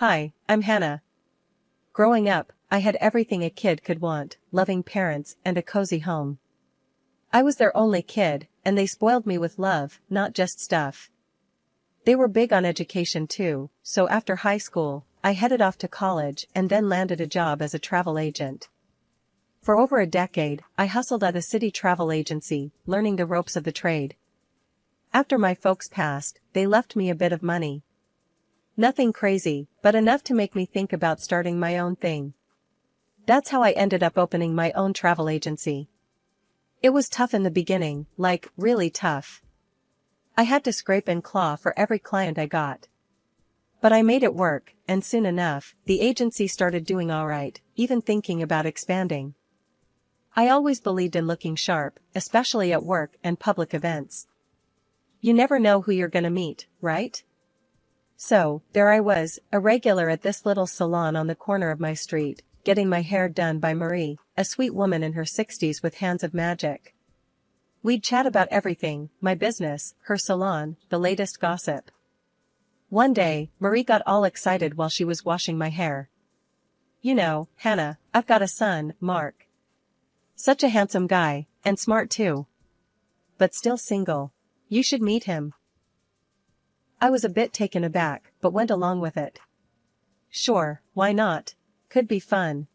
Hi, I'm Hannah. Growing up, I had everything a kid could want, loving parents and a cozy home. I was their only kid, and they spoiled me with love, not just stuff. They were big on education too, so after high school, I headed off to college and then landed a job as a travel agent. For over a decade, I hustled at a city travel agency, learning the ropes of the trade. After my folks passed, they left me a bit of money. Nothing crazy, but enough to make me think about starting my own thing. That's how I ended up opening my own travel agency. It was tough in the beginning, like, really tough. I had to scrape and claw for every client I got. But I made it work, and soon enough, the agency started doing alright, even thinking about expanding. I always believed in looking sharp, especially at work and public events. You never know who you're gonna meet, right? So, there I was, a regular at this little salon on the corner of my street, getting my hair done by Marie, a sweet woman in her 60s with hands of magic. We'd chat about everything, my business, her salon, the latest gossip. One day, Marie got all excited while she was washing my hair. You know, Hannah, I've got a son, Mark. Such a handsome guy, and smart too. But still single. You should meet him. I was a bit taken aback, but went along with it. Sure, why not? Could be fun.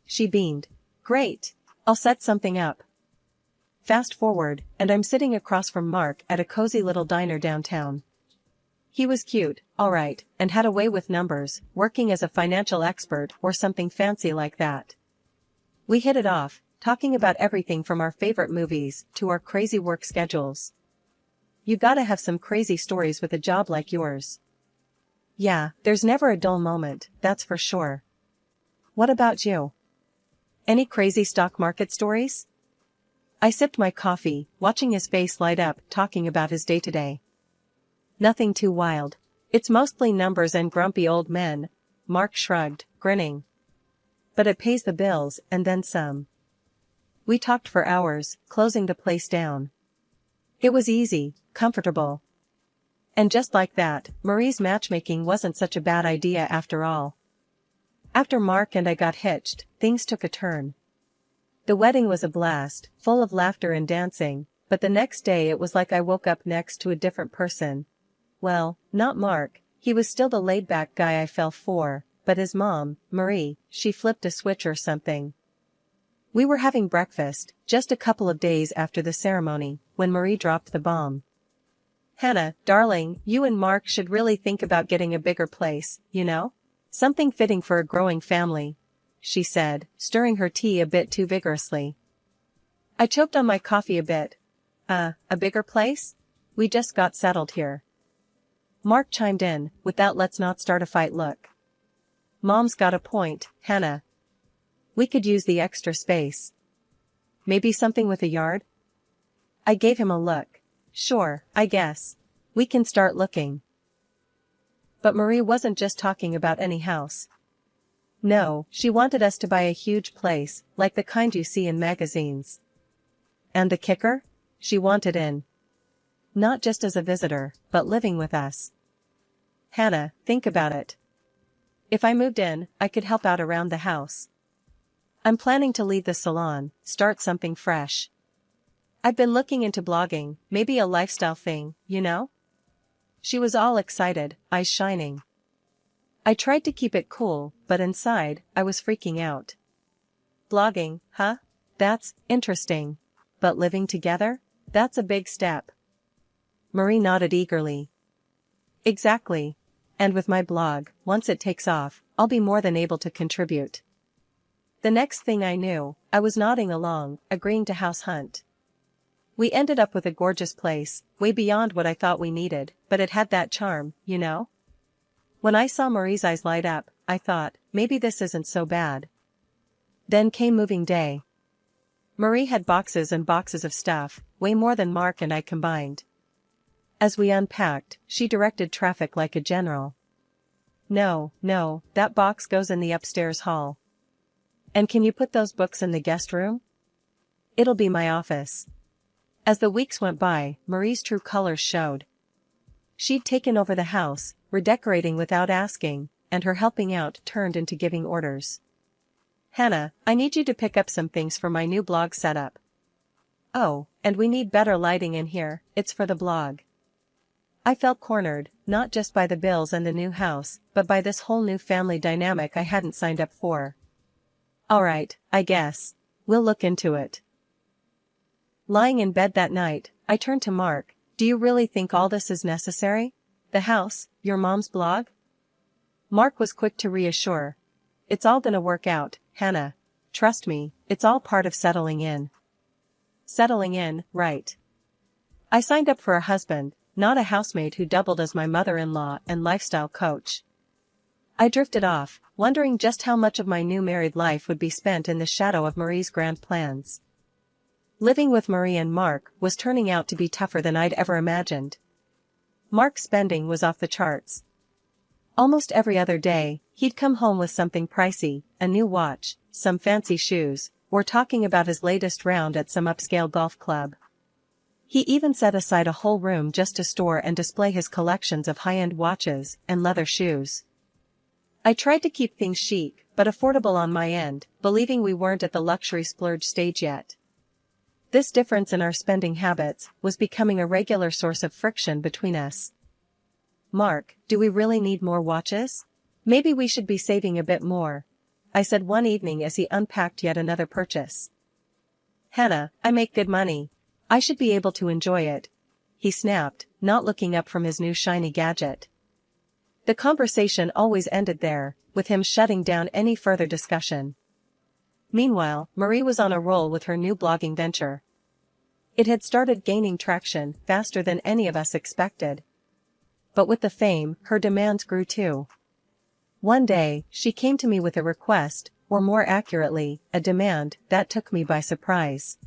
She beamed. Great. I'll set something up. Fast forward, and I'm sitting across from Mark at a cozy little diner downtown. He was cute, alright, and had a way with numbers, working as a financial expert or something fancy like that. We hit it off, talking about everything from our favorite movies to our crazy work schedules. You gotta have some crazy stories with a job like yours. Yeah, there's never a dull moment, that's for sure. What about you? Any crazy stock market stories? I sipped my coffee, watching his face light up, talking about his day-to-day. Nothing too wild. It's mostly numbers and grumpy old men, Mark shrugged, grinning. But it pays the bills, and then some. We talked for hours, closing the place down. It was easy, comfortable. And just like that, Marie's matchmaking wasn't such a bad idea after all. After Mark and I got hitched, things took a turn. The wedding was a blast, full of laughter and dancing, but the next day it was like I woke up next to a different person. Well, not Mark, he was still the laid-back guy I fell for, but his mom, Marie, she flipped a switch or something. We were having breakfast, just a couple of days after the ceremony, when Marie dropped the bomb. Hannah, darling, you and Mark should really think about getting a bigger place, you know? Something fitting for a growing family, she said, stirring her tea a bit too vigorously. I choked on my coffee a bit. A bigger place? We just got settled here. Mark chimed in, with that let's not start a fight look. Mom's got a point, Hannah. We could use the extra space. Maybe something with a yard? I gave him a look. Sure, I guess. We can start looking. But Marie wasn't just talking about any house. No, she wanted us to buy a huge place, like the kind you see in magazines. And the kicker? She wanted in. Not just as a visitor, but living with us. Hannah, think about it. If I moved in, I could help out around the house. I'm planning to leave the salon, start something fresh. I've been looking into blogging, maybe a lifestyle thing, you know? She was all excited, eyes shining. I tried to keep it cool, but inside, I was freaking out. Blogging, huh? That's interesting. But living together? That's a big step. Marie nodded eagerly. Exactly. And with my blog, once it takes off, I'll be more than able to contribute. The next thing I knew, I was nodding along, agreeing to house hunt. We ended up with a gorgeous place, way beyond what I thought we needed, but it had that charm, you know? When I saw Marie's eyes light up, I thought, maybe this isn't so bad. Then came moving day. Marie had boxes and boxes of stuff, way more than Mark and I combined. As we unpacked, she directed traffic like a general. No, that box goes in the upstairs hall. And can you put those books in the guest room? It'll be my office. As the weeks went by, Marie's true colors showed. She'd taken over the house, redecorating without asking, and her helping out turned into giving orders. Hannah, I need you to pick up some things for my new blog setup. Oh, and we need better lighting in here, it's for the blog. I felt cornered, not just by the bills and the new house, but by this whole new family dynamic I hadn't signed up for. Alright, I guess. We'll look into it. Lying in bed that night, I turned to Mark. Do you really think all this is necessary? The house, your mom's blog? Mark was quick to reassure. It's all gonna work out, Hannah. Trust me, it's all part of settling in. Settling in, right. I signed up for a husband, not a housemate who doubled as my mother-in-law and lifestyle coach. I drifted off, wondering just how much of my new married life would be spent in the shadow of Marie's grand plans. Living with Marie and Mark was turning out to be tougher than I'd ever imagined. Mark's spending was off the charts. Almost every other day, he'd come home with something pricey, a new watch, some fancy shoes, or talking about his latest round at some upscale golf club. He even set aside a whole room just to store and display his collections of high-end watches and leather shoes. I tried to keep things chic, but affordable on my end, believing we weren't at the luxury splurge stage yet. This difference in our spending habits was becoming a regular source of friction between us. Mark, do we really need more watches? Maybe we should be saving a bit more, I said one evening as he unpacked yet another purchase. Hannah, I make good money. I should be able to enjoy it, he snapped, not looking up from his new shiny gadget. The conversation always ended there, with him shutting down any further discussion. Meanwhile, Marie was on a roll with her new blogging venture. It had started gaining traction faster than any of us expected. But with the fame, her demands grew too. One day, she came to me with a request, or more accurately, a demand, that took me by surprise.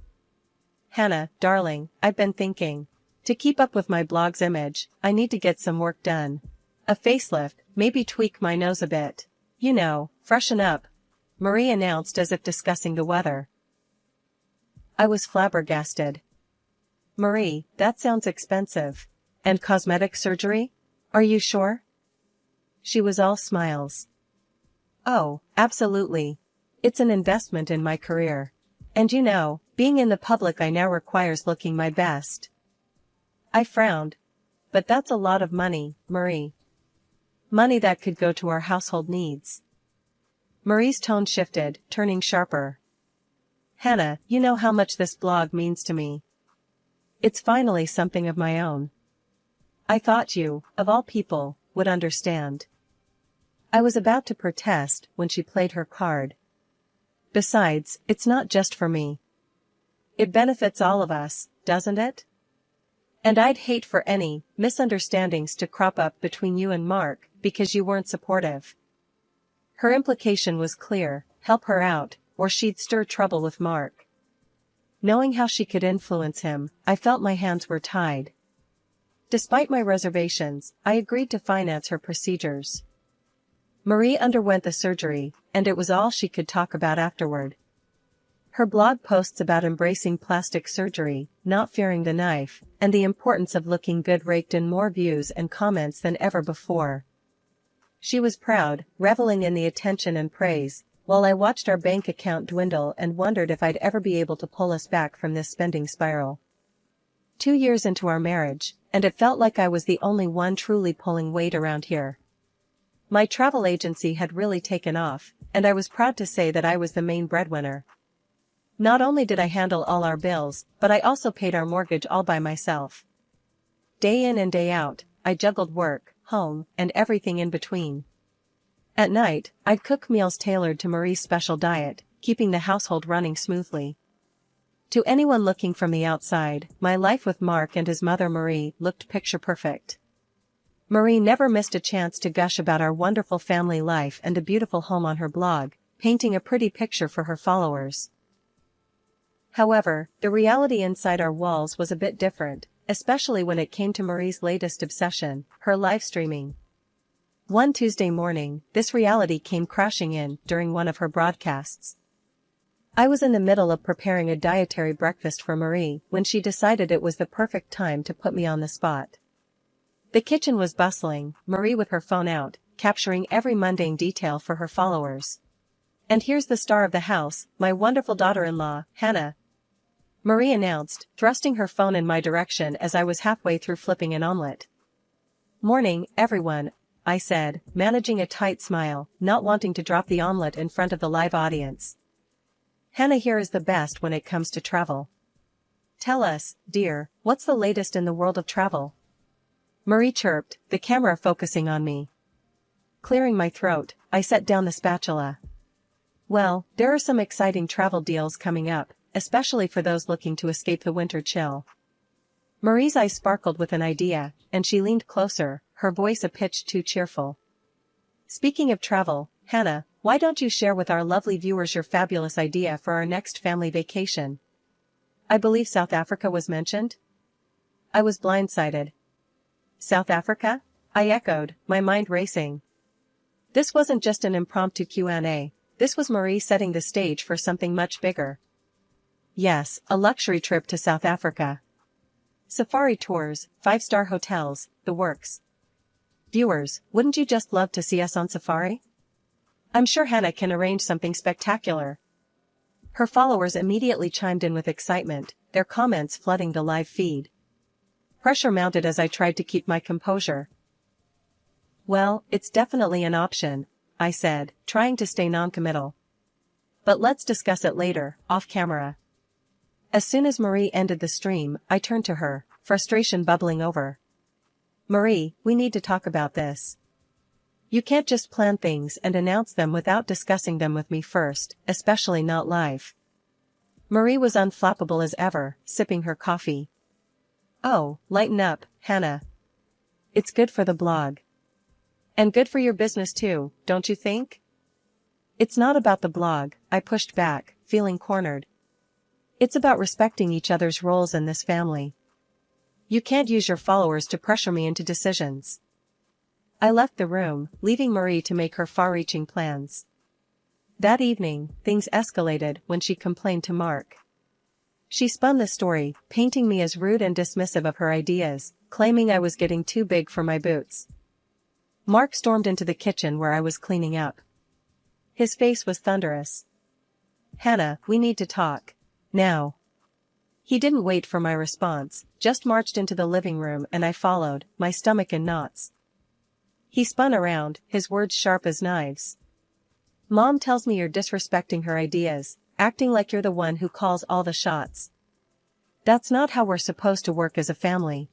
Hannah, darling, I've been thinking. To keep up with my blog's image, I need to get some work done. A facelift, maybe tweak my nose a bit. You know, freshen up, Marie announced as if discussing the weather. I was flabbergasted. Marie, that sounds expensive. And cosmetic surgery? Are you sure? She was all smiles. Oh, absolutely. It's an investment in my career. And you know, being in the public eye now requires looking my best. I frowned. But that's a lot of money, Marie. Money that could go to our household needs. Marie's tone shifted, turning sharper. Hannah, you know how much this blog means to me. It's finally something of my own. I thought you, of all people, would understand. I was about to protest when she played her card. Besides, it's not just for me. It benefits all of us, doesn't it? And I'd hate for any misunderstandings to crop up between you and Mark because you weren't supportive. Her implication was clear, help her out, or she'd stir trouble with Mark. Knowing how she could influence him, I felt my hands were tied. Despite my reservations, I agreed to finance her procedures. Marie underwent the surgery, and it was all she could talk about afterward. Her blog posts about embracing plastic surgery, not fearing the knife, and the importance of looking good raked in more views and comments than ever before. She was proud, reveling in the attention and praise, while I watched our bank account dwindle and wondered if I'd ever be able to pull us back from this spending spiral. 2 years into our marriage, and it felt like I was the only one truly pulling weight around here. My travel agency had really taken off, and I was proud to say that I was the main breadwinner. Not only did I handle all our bills, but I also paid our mortgage all by myself. Day in and day out, I juggled work, home, and everything in between. At night, I'd cook meals tailored to Marie's special diet, keeping the household running smoothly. To anyone looking from the outside, my life with Mark and his mother Marie looked picture perfect. Marie never missed a chance to gush about our wonderful family life and a beautiful home on her blog, painting a pretty picture for her followers. However, the reality inside our walls was a bit different, especially when it came to Marie's latest obsession, her live streaming. One Tuesday morning, this reality came crashing in during one of her broadcasts. I was in the middle of preparing a dietary breakfast for Marie when she decided it was the perfect time to put me on the spot. The kitchen was bustling, Marie with her phone out, capturing every mundane detail for her followers. "And here's the star of the house, my wonderful daughter-in-law, Hannah," Marie announced, thrusting her phone in my direction as I was halfway through flipping an omelette. "Morning, everyone," I said, managing a tight smile, not wanting to drop the omelette in front of the live audience. "Hannah here is the best when it comes to travel. Tell us, dear, what's the latest in the world of travel?" Marie chirped, the camera focusing on me. Clearing my throat, I set down the spatula. "Well, there are some exciting travel deals coming up, especially for those looking to escape the winter chill." Marie's eyes sparkled with an idea, and she leaned closer, her voice a pitch too cheerful. "Speaking of travel, Hannah, why don't you share with our lovely viewers your fabulous idea for our next family vacation? I believe South Africa was mentioned?" I was blindsided. "South Africa?" I echoed, my mind racing. This wasn't just an impromptu Q&A, this was Marie setting the stage for something much bigger. Yes, a luxury trip to South Africa. Safari tours, 5-star hotels, the works. Viewers, wouldn't you just love to see us on safari? I'm sure Hannah can arrange something spectacular. Her followers immediately chimed in with excitement, their comments flooding the live feed. Pressure mounted as I tried to keep my composure. "Well, it's definitely an option," I said, trying to stay non-committal. "But let's discuss it later, off camera." As soon as Marie ended the stream, I turned to her, frustration bubbling over. "Marie, we need to talk about this. You can't just plan things and announce them without discussing them with me first, especially not live." Marie was unflappable as ever, sipping her coffee. "Oh, lighten up, Hannah. It's good for the blog. And good for your business too, don't you think?" "It's not about the blog," I pushed back, feeling cornered. "It's about respecting each other's roles in this family. You can't use your followers to pressure me into decisions." I left the room, leaving Marie to make her far-reaching plans. That evening, things escalated when she complained to Mark. She spun the story, painting me as rude and dismissive of her ideas, claiming I was getting too big for my boots. Mark stormed into the kitchen where I was cleaning up. His face was thunderous. "Hannah, we need to talk. Now." He didn't wait for my response, just marched into the living room and I followed, my stomach in knots. He spun around, his words sharp as knives. "Mom tells me you're disrespecting her ideas, acting like you're the one who calls all the shots. That's not how we're supposed to work as a family."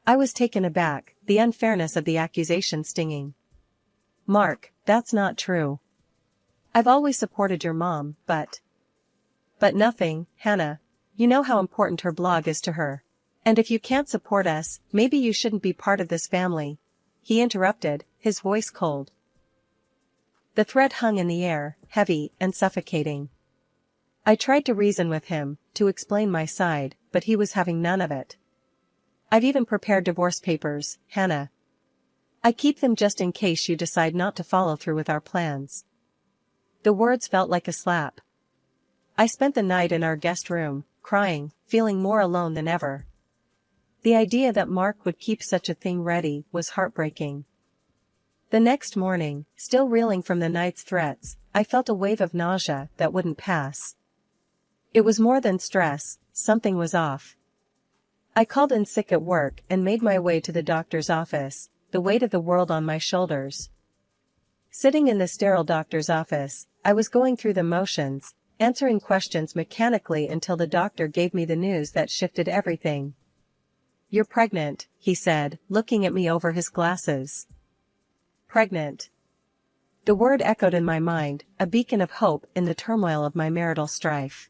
I was taken aback, the unfairness of the accusation stinging. "Mark, that's not true. I've always supported your mom, but nothing, Hannah. You know how important her blog is to her. And if you can't support us, maybe you shouldn't be part of this family," he interrupted, his voice cold. The threat hung in the air, heavy and suffocating. I tried to reason with him, to explain my side, but he was having none of it. "I've even prepared divorce papers, Hannah. I keep them just in case you decide not to follow through with our plans." The words felt like a slap. I spent the night in our guest room, crying, feeling more alone than ever. The idea that Mark would keep such a thing ready was heartbreaking. The next morning, still reeling from the night's threats, I felt a wave of nausea that wouldn't pass. It was more than stress, something was off. I called in sick at work and made my way to the doctor's office, the weight of the world on my shoulders. Sitting in the sterile doctor's office, I was going through the motions, answering questions mechanically until the doctor gave me the news that shifted everything. "You're pregnant," he said, looking at me over his glasses. Pregnant. The word echoed in my mind, a beacon of hope in the turmoil of my marital strife.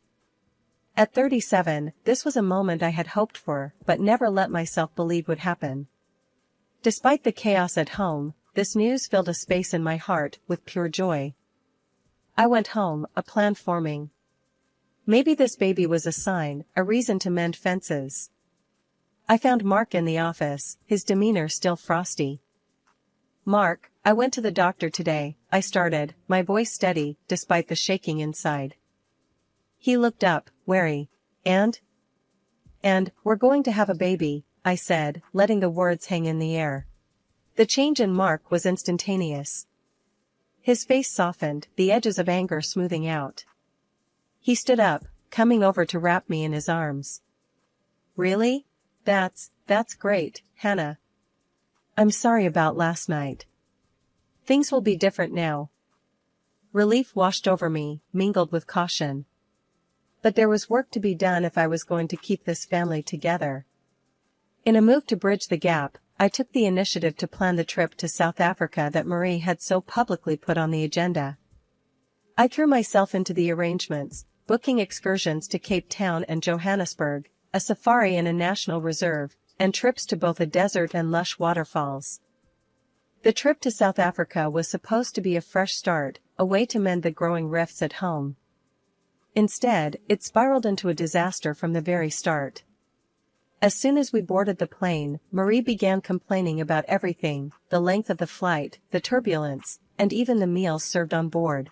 At 37, this was a moment I had hoped for, but never let myself believe would happen. Despite the chaos at home, this news filled a space in my heart with pure joy. I went home, a plan forming. Maybe this baby was a sign, a reason to mend fences. I found Mark in the office, his demeanor still frosty. "Mark, I went to the doctor today," I started, my voice steady, despite the shaking inside. He looked up, wary. And we're going to have a baby," I said, letting the words hang in the air. The change in Mark was instantaneous. His face softened, the edges of anger smoothing out. He stood up, coming over to wrap me in his arms. Really? That's great, Hannah. I'm sorry about last night. Things will be different now. Relief washed over me, mingled with caution. But there was work to be done if I was going to keep this family together. In a move to bridge the gap, I took the initiative to plan the trip to South Africa that Marie had so publicly put on the agenda. I threw myself into the arrangements, booking excursions to Cape Town and Johannesburg, a safari in a national reserve, and trips to both a desert and lush waterfalls. The trip to South Africa was supposed to be a fresh start, a way to mend the growing rifts at home. Instead, it spiraled into a disaster from the very start. As soon as we boarded the plane, Marie began complaining about everything, the length of the flight, the turbulence, and even the meals served on board.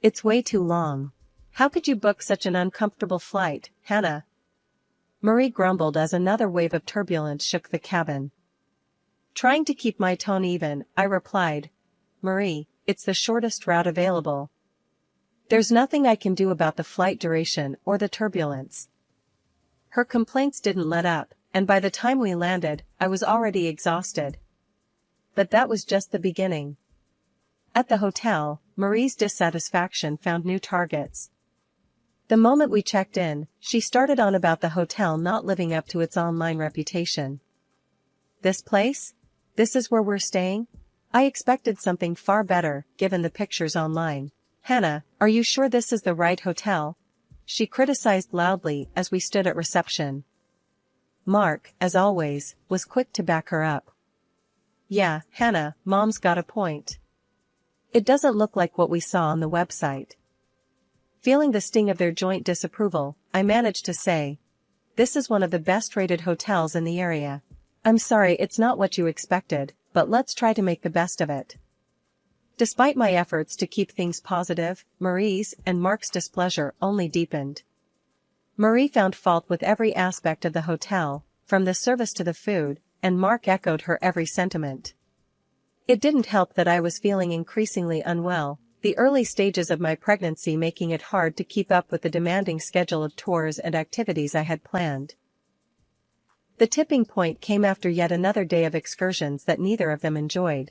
It's way too long. How could you book such an uncomfortable flight, Hannah? Marie grumbled as another wave of turbulence shook the cabin. Trying to keep my tone even, I replied, Marie, it's the shortest route available. There's nothing I can do about the flight duration or the turbulence. Her complaints didn't let up, and by the time we landed, I was already exhausted. But that was just the beginning. At the hotel, Marie's dissatisfaction found new targets. The moment we checked in, she started on about the hotel not living up to its online reputation. This place? This is where we're staying? I expected something far better, given the pictures online. Hannah, are you sure this is the right hotel? She criticized loudly as we stood at reception. Mark, as always, was quick to back her up. Yeah, Hannah, Mom's got a point. It doesn't look like what we saw on the website. Feeling the sting of their joint disapproval, I managed to say, this is one of the best-rated hotels in the area. I'm sorry it's not what you expected, but let's try to make the best of it. Despite my efforts to keep things positive, Marie's and Mark's displeasure only deepened. Marie found fault with every aspect of the hotel, from the service to the food, and Mark echoed her every sentiment. It didn't help that I was feeling increasingly unwell, the early stages of my pregnancy making it hard to keep up with the demanding schedule of tours and activities I had planned. The tipping point came after yet another day of excursions that neither of them enjoyed.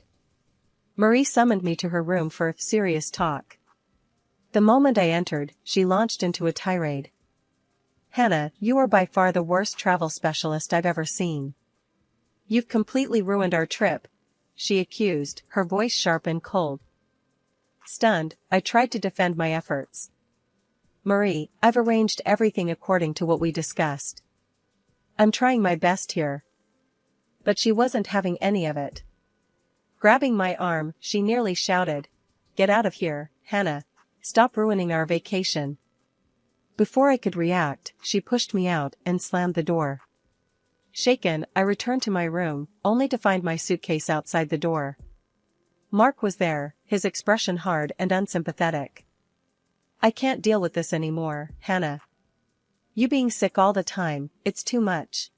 Marie summoned me to her room for a serious talk. The moment I entered, she launched into a tirade. Hannah, you are by far the worst travel specialist I've ever seen. You've completely ruined our trip, she accused, her voice sharp and cold. Stunned, I tried to defend my efforts. Marie, I've arranged everything according to what we discussed. I'm trying my best here. But she wasn't having any of it. Grabbing my arm, she nearly shouted, Get out of here, Hannah. Stop ruining our vacation. Before I could react, she pushed me out and slammed the door. Shaken, I returned to my room, only to find my suitcase outside the door. Mark was there, his expression hard and unsympathetic. I can't deal with this anymore, Hannah. You being sick all the time, it's too much.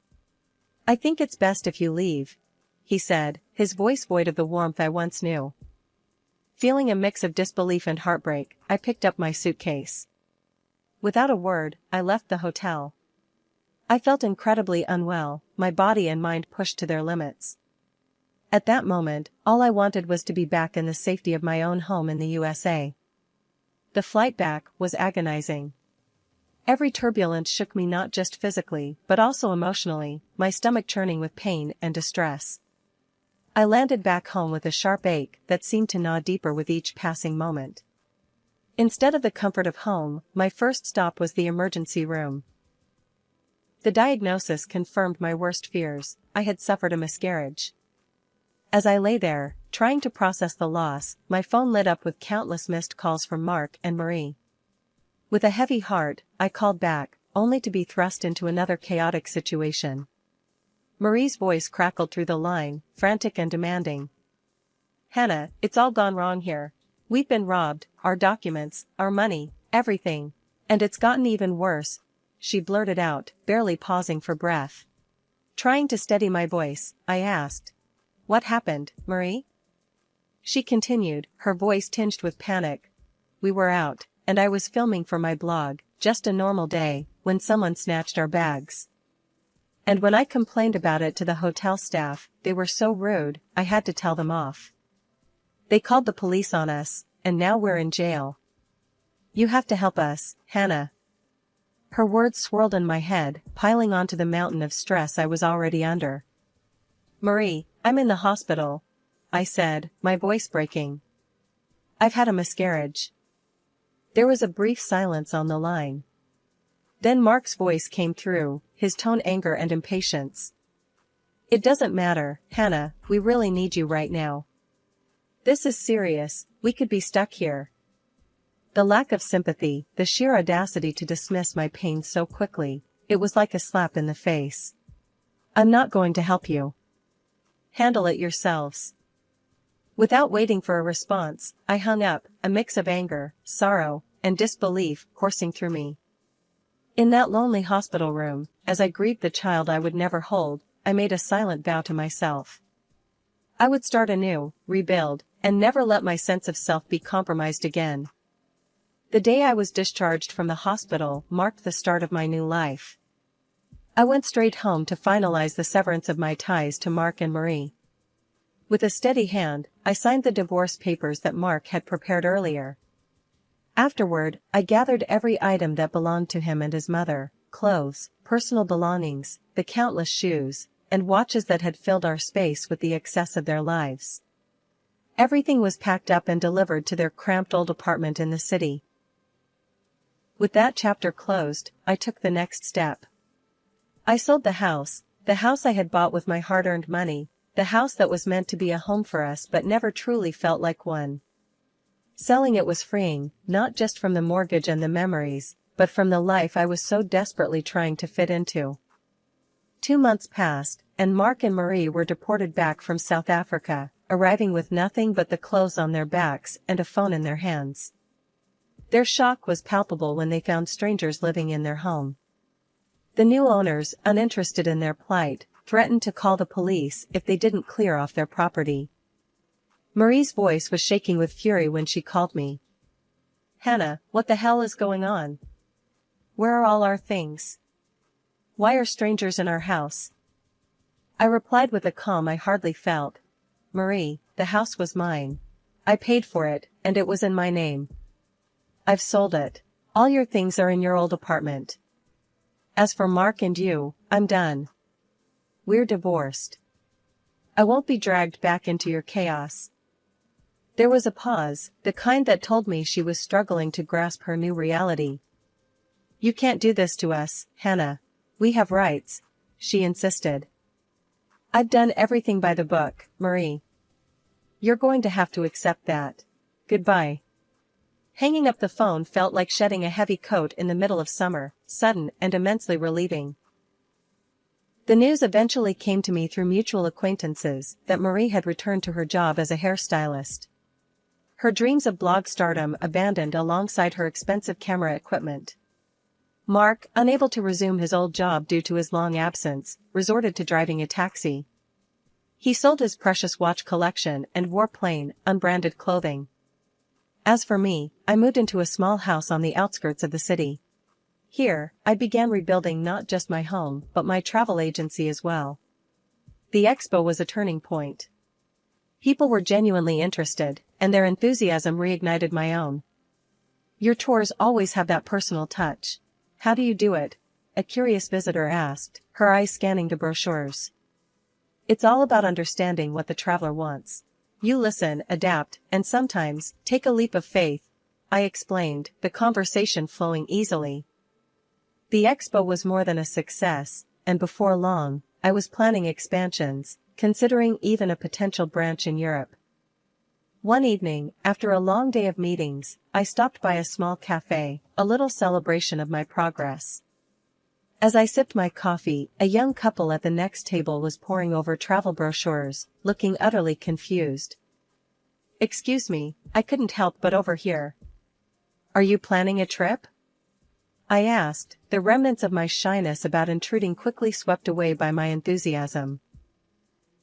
I think it's best if you leave, he said, his voice void of the warmth I once knew. Feeling a mix of disbelief and heartbreak, I picked up my suitcase. Without a word, I left the hotel. I felt incredibly unwell, my body and mind pushed to their limits. At that moment, all I wanted was to be back in the safety of my own home in the USA. The flight back was agonizing. Every turbulence shook me not just physically, but also emotionally, my stomach churning with pain and distress. I landed back home with a sharp ache that seemed to gnaw deeper with each passing moment. Instead of the comfort of home, my first stop was the emergency room. The diagnosis confirmed my worst fears. I had suffered a miscarriage. As I lay there, trying to process the loss, my phone lit up with countless missed calls from Mark and Marie. With a heavy heart, I called back, only to be thrust into another chaotic situation. Marie's voice crackled through the line, frantic and demanding. Hannah, it's all gone wrong here. We've been robbed, our documents, our money, everything. And it's gotten even worse, she blurted out, barely pausing for breath. Trying to steady my voice, I asked. What happened, Marie? She continued, her voice tinged with panic. We were out, and I was filming for my blog, just a normal day, when someone snatched our bags. And when I complained about it to the hotel staff, they were so rude, I had to tell them off. They called the police on us, and now we're in jail. You have to help us, Hannah. Her words swirled in my head, piling onto the mountain of stress I was already under. Marie, I'm in the hospital, I said, my voice breaking. I've had a miscarriage. There was a brief silence on the line. Then Mark's voice came through, his tone anger and impatience. It doesn't matter, Hannah, we really need you right now. This is serious, we could be stuck here. The lack of sympathy, the sheer audacity to dismiss my pain so quickly, it was like a slap in the face. I'm not going to help you. Handle it yourselves. Without waiting for a response, I hung up, a mix of anger, sorrow, and disbelief coursing through me. In that lonely hospital room, as I grieved the child I would never hold, I made a silent vow to myself. I would start anew, rebuild, and never let my sense of self be compromised again. The day I was discharged from the hospital marked the start of my new life. I went straight home to finalize the severance of my ties to Mark and Marie. With a steady hand, I signed the divorce papers that Mark had prepared earlier. Afterward, I gathered every item that belonged to him and his mother, clothes, personal belongings, the countless shoes, and watches that had filled our space with the excess of their lives. Everything was packed up and delivered to their cramped old apartment in the city. With that chapter closed, I took the next step. I sold the house I had bought with my hard-earned money, the house that was meant to be a home for us but never truly felt like one. Selling it was freeing, not just from the mortgage and the memories, but from the life I was so desperately trying to fit into. 2 months passed, and Mark and Marie were deported back from South Africa, arriving with nothing but the clothes on their backs and a phone in their hands. Their shock was palpable when they found strangers living in their home. The new owners, uninterested in their plight, threatened to call the police if they didn't clear off their property. Marie's voice was shaking with fury when she called me. Hannah, what the hell is going on? Where are all our things? Why are strangers in our house? I replied with a calm I hardly felt. Marie, the house was mine. I paid for it, and it was in my name. I've sold it. All your things are in your old apartment. As for Mark and you, I'm done. We're divorced. I won't be dragged back into your chaos. There was a pause, the kind that told me she was struggling to grasp her new reality. You can't do this to us, Hannah. We have rights, she insisted. I've done everything by the book, Marie. You're going to have to accept that. Goodbye. Hanging up the phone felt like shedding a heavy coat in the middle of summer, sudden and immensely relieving. The news eventually came to me through mutual acquaintances that Marie had returned to her job as a hairstylist. Her dreams of blog stardom abandoned alongside her expensive camera equipment. Mark, unable to resume his old job due to his long absence, resorted to driving a taxi. He sold his precious watch collection and wore plain, unbranded clothing. As for me, I moved into a small house on the outskirts of the city. Here, I began rebuilding not just my home but my travel agency as well. The expo was a turning point. People were genuinely interested, and their enthusiasm reignited my own. Your tours always have that personal touch. How do you do it? A curious visitor asked, her eyes scanning the brochures. It's all about understanding what the traveler wants. You listen, adapt, and sometimes, take a leap of faith, I explained, the conversation flowing easily. The expo was more than a success, and before long, I was planning expansions, considering even a potential branch in Europe. One evening, after a long day of meetings, I stopped by a small cafe, a little celebration of my progress. As I sipped my coffee, a young couple at the next table was poring over travel brochures, looking utterly confused. Excuse me, I couldn't help but overhear. Are you planning a trip? I asked, the remnants of my shyness about intruding quickly swept away by my enthusiasm.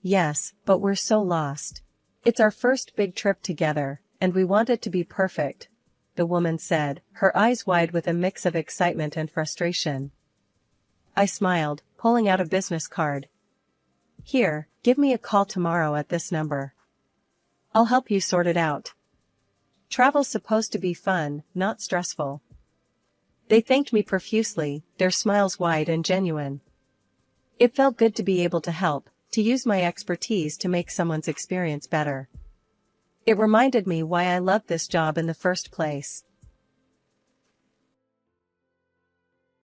Yes, but we're so lost. It's our first big trip together, and we want it to be perfect, the woman said, her eyes wide with a mix of excitement and frustration. I smiled, pulling out a business card. Here, give me a call tomorrow at this number. I'll help you sort it out. Travel's supposed to be fun, not stressful. They thanked me profusely, their smiles wide and genuine. It felt good to be able to help, to use my expertise to make someone's experience better. It reminded me why I loved this job in the first place.